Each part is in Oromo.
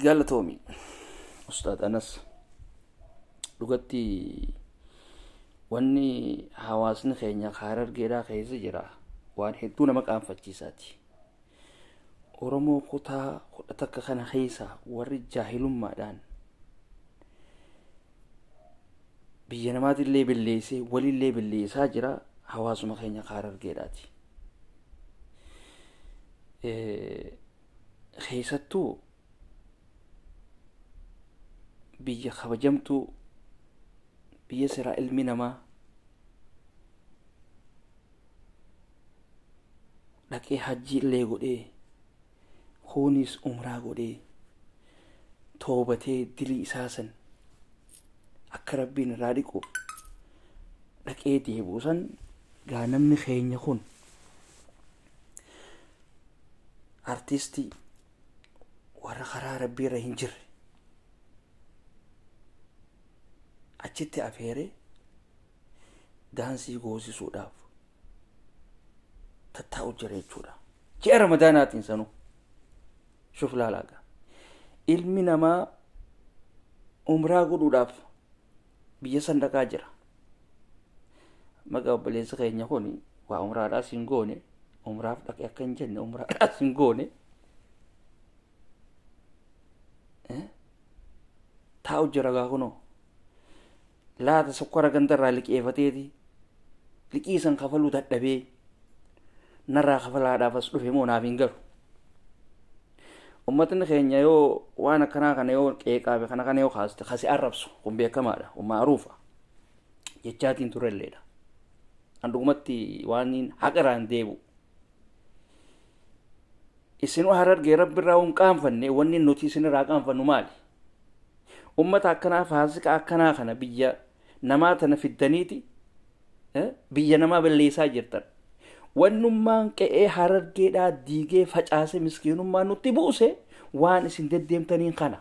قال تومي أستاذ أنس لغتي واني حواسني خينيا خارر جيرا خيز جرا وان هدونا مقام فتشيساتي ورمو قطا قطتك خنا خيسا ورد جاهلون مادان بينمات اللي بالليسي ولي اللي بالليسا جرا حواسما خينيا خارر جيراتي خيستو بيا خبجمتو بيا سرا علمي نما لكي حجي اللي قولي خونيس عمره قولي توبتي دلي إساسا أكربين راديكو لكي ديبوسا غانمني خين يخون artisti warra karaa rabbii irra hin jirre achitti afeere daansii goosisuudhaaf tattaa'u jira jechuudha. Ji'a ramadaanaatiin sanuu shuf laalaaga ilmi namaa umraa godhuudhaaf biyya san dhaqaa jira. Maqaa obboleessa keenya kun waa umraadhaas hin goone umraaf dhaqe akka hin jenne umraadhaas hin goone taa'u jira gaa kunoo laata sukkara gandarraa liqeeffateeti liqii san kafaluu dadhabee narraa kafalaadhaaf as dhufe moo naaf hin galu. Ummatni keenya yoo waan akkanaa kana yoo qeeqaabe kana yoo kaaste kasi arrabsu kun beekamaadha maaruufa jechaatiin turelleedha. Andugumatti waan haqaraan deebu isinu harargee rabbi irraa qaanfanne wanni nuti isinirraa qaanfannu maali? Ummata akkanaa faasika akkanaa kana biyya namaa tana fiddaniiti biyya namaa balleessaa jirtan. Wannummaan qe'ee harargeedhaa diigee facaase miskiinummaan nutti buuse waan isin deddeemtaniin kana.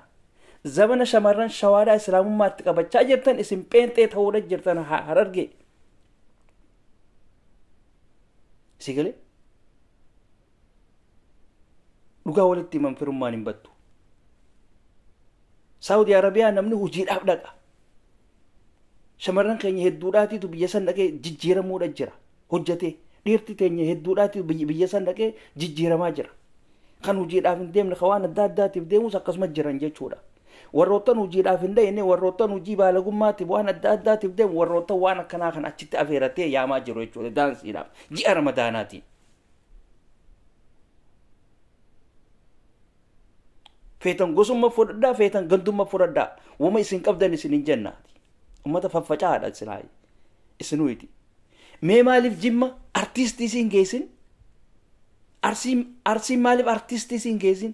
Zabana shamarran shawaadhaa islaamummaatti qabachaa jirtan isin pheenxee ta'uudha jirtan harargee. Sigale? Dhugaa walitti himan firummaan hin battu. Saudi Arabiyaa namni hojiidhaaf dhaqa. Shamarran keenya hedduudhaatiitu biyya san dhaqee jijjiiramuudha jira. Hojjetee dhiirti teenya hedduudhaatiitu biyya san dhaqee jijjiiramaa jira. Kan hojiidhaaf hin deemne kan waan adda addaatiif deemus akkasumas jiran jechuudha. Warroottan hojiidhaaf hin deemne warroottan hojii baalagummaatiif waan adda addaatiif deemu warroottan waan akkanaa kan achitti afeeratee yaamaa jiru jechuudha daansiidhaaf ji'a ramadaanaatiin. Feetan gosummaa fudhadhaa feetan gandummaa fudhadhaa wama isin qabdan isin hin jennaati. Ummata faffacaadha silaayi isinuiti. Mee maaliif jimma artistii isin geessin? Arsiin maaliif artistii isin geessin?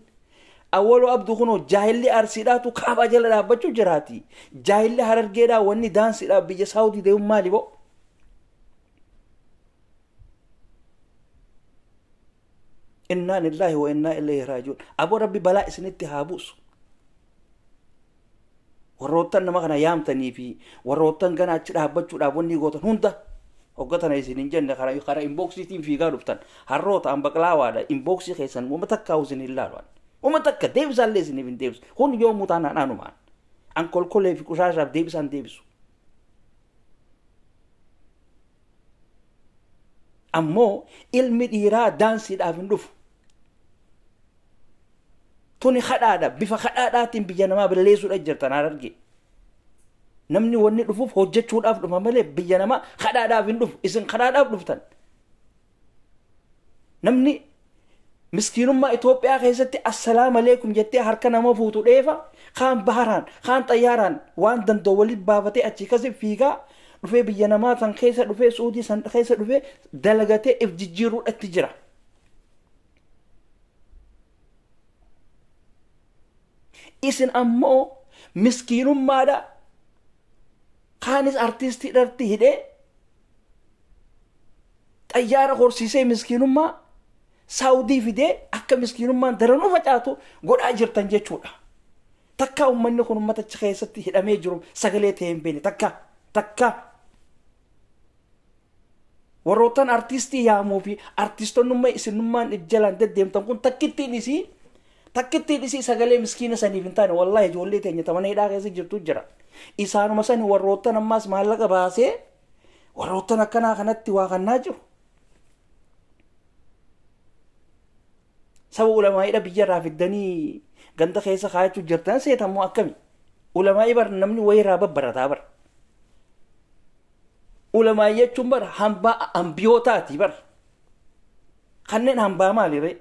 Awwalu abduu kunoo jaahilli arsiidhaatu kaabaa jala dhaabbachuu jiraati. Jaahilli harargeedhaa wanni daansiidhaaf biyya saawutii deemu maali boo? Innaa lillahi wa innaa ilayhi raaji'uun. Aboo rabbi balaa isinitti haa buusu. Warroottan nama kana yaamtanii fi warroottan gana achi dhaabbachuudhaaf wanni gootan hunda hoggatana isin hin jenne karaa inboksiitiin fiigaa dhuftan harroota ambaqlaawaadha inboksii keessan wama takkaa'u isin hin laalu'an. Wama takka deebisaallee isiniif hin deebisu. Kun yoo mutaan haadhaanumaan an kolkolee fi qushaashaaf deebisaan deebisu. Ammoo ilmi dhiiraa daansiidhaaf hin dhufu. Tuni hadhaadha bifa hadhaadhaatiin biyya namaa balleessuudha jirtan hararge. Namni wanni dhufuuf hojjechuudhaaf dhufa malee biyya namaa hadhaadhaaf hin dhufu isin hadhaadhaaf dhuftan. Namni miskiinummaa Itoophiyaa keessatti assalaamu alaykum jettee harka nama fuutu dheefa kaan baharaan kaan xayyaaraan waan danda'u walitti baafatee achii kasi fiigaa dhufee biyya namaa san keessa dhufee suudii san keessa dhufee dalagatee if jijjiiruudhatti jira. Isin ammoo miskiinummaadha kaanis artistii dharti hidhee xayyaara horsiisee miskiinummaa saawudii fidee akka miskiinummaan daranuu facaatu godhaa jirtan jechuudha. Takka uummanni kun uummata achi keessatti hidhamee jiru sagalee ta'ee hin beekne takka warroottan artistii yaamuu fi artistoonnummaa isinummaan ijjalaan deddeemtan kun takkittiin isii takkitti dhisi sagalee miskiina saniif hin taane wallahi ijoollee teenya tamaneedhaa keessa jirtu jira isaanuma sani warroottan ammaas maallaqa baasee warroottan akkanaa kanatti waa kannaa jiru saba ulamaa'idha biyyarraa fiddanii ganda keessa kaayachuu jirtan seetammoo akkami ulamaa'ii bar namni wayiraa babbarataa bar ulamaa'ii jechuun bar hambaa ambiyootaati bar kanneen hambaa maaliree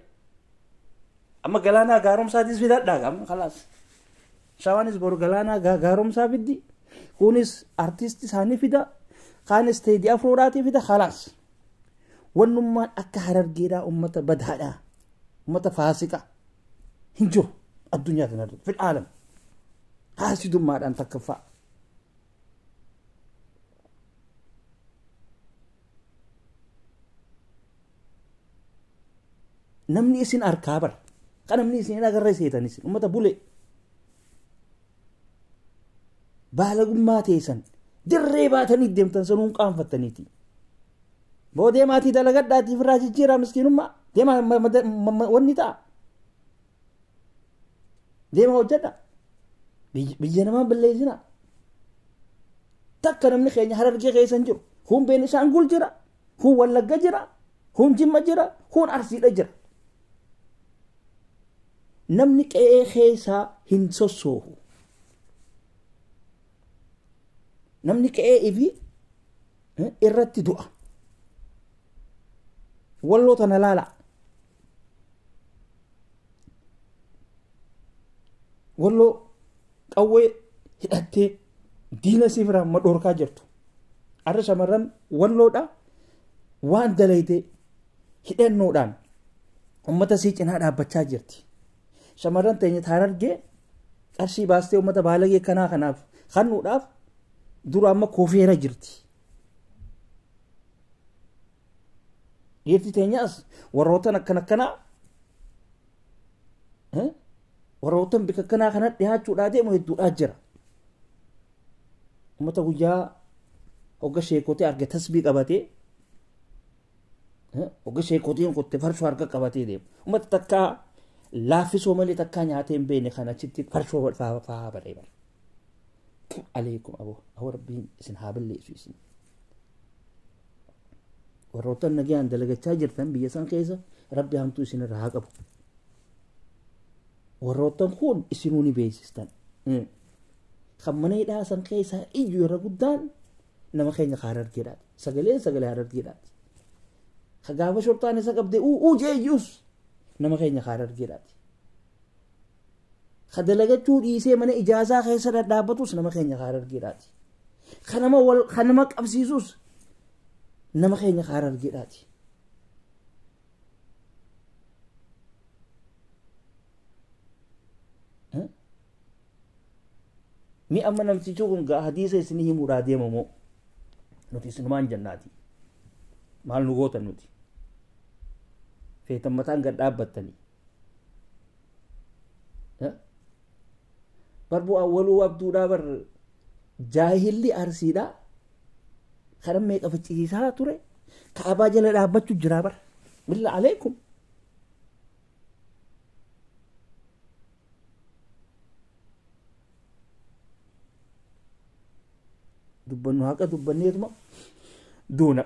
amma galaanaa gaaromsaatis fidadhaa gam khalaas shawaanis boru galaanaa gaaromsaa fiddi kunis artiist isaanii fida kaanis teedii afroodhaatii fida khalaas wannummaan akka harargeedhaa ummata badhaadhaa ummata faasiqa hin jiru addunyaa kanarra fil aalam haasidummaadhaan takkaffaa namni isin arkaa bara kan namni isin agarra seetanis ummata bule baalagummaa teessan dirree baatanii deemtan sanuun qaanfattaniiti boodee maatii dalagadhaatiif irraa jijjiiraa miskiinummaa deema wanni ta'a deema hojjedha biyya namaa balleessina takka namni keenya harargee keessan jiru kun Beenishaangul jira kun Wallagga jira kun Jimma jira kun Arsiidha jira namni qe'ee keessaa hin sossoohu namni qe'ee ifi irratti du'a walloo tana laala walloo qawwee hidhattee diina sifiraan madhoorkaa jirtu arra shamarran walloodha waan dalayte hidhannoodhaan ummata sii cinaa dhaabbachaa jirti shamarran teenya Harargee qarshii baastee ummata baalagee kanaa kanaaf kannuudhaaf dura amma koofeera jirti dhiirti teenyaas warroottan akkanaa warroottan bika kanaa kana dhiyaachuudhaa deemu hedduudhaa jira ummata guyyaa hogga sheekotee arge tasbii qabatee hogga sheekotiin qotte farshoo harka qabatee deemu ummata takkaa laaffisoo malee takkaa nyaatee hin beekne kana achitti farshoo faa baree bara عليكم أبو ربي إسن هابل إسن warroottan nagaan dalagachaa jirtan biyya san keessa rabbi hamtuu isin irraa haa qabu warroottan kun isinuu ni beeksistan kan mana hidhaa san keessa iyyuu irra guddaan nama keenya Harargeedhaati sagalee Harargeedhaati ka gaafa shortaan isa qabdee jeeyyuus nama keenya Harargeedhaati ka dalagachuu dhiisee mana ijaazaa keessa dhadhaabatus nama keenya Harargeedhaati ka nama qabsiisus nama keenya Harargeedhaati mi amma namtichi kun hadiisa isinii himuudhaa deemamoo nuti isinumaan jannaati maal nu gootan nuti feetan mataan gad dhaabbattanii barbu awwaluu abduudhaa bar jaahilli arsiidhaa kanan meeqa faccisiisaa ture kaabaa jala dhaabbachuu jiraa bar billa aleekum dubbannu haqa dubbanneetuma duuna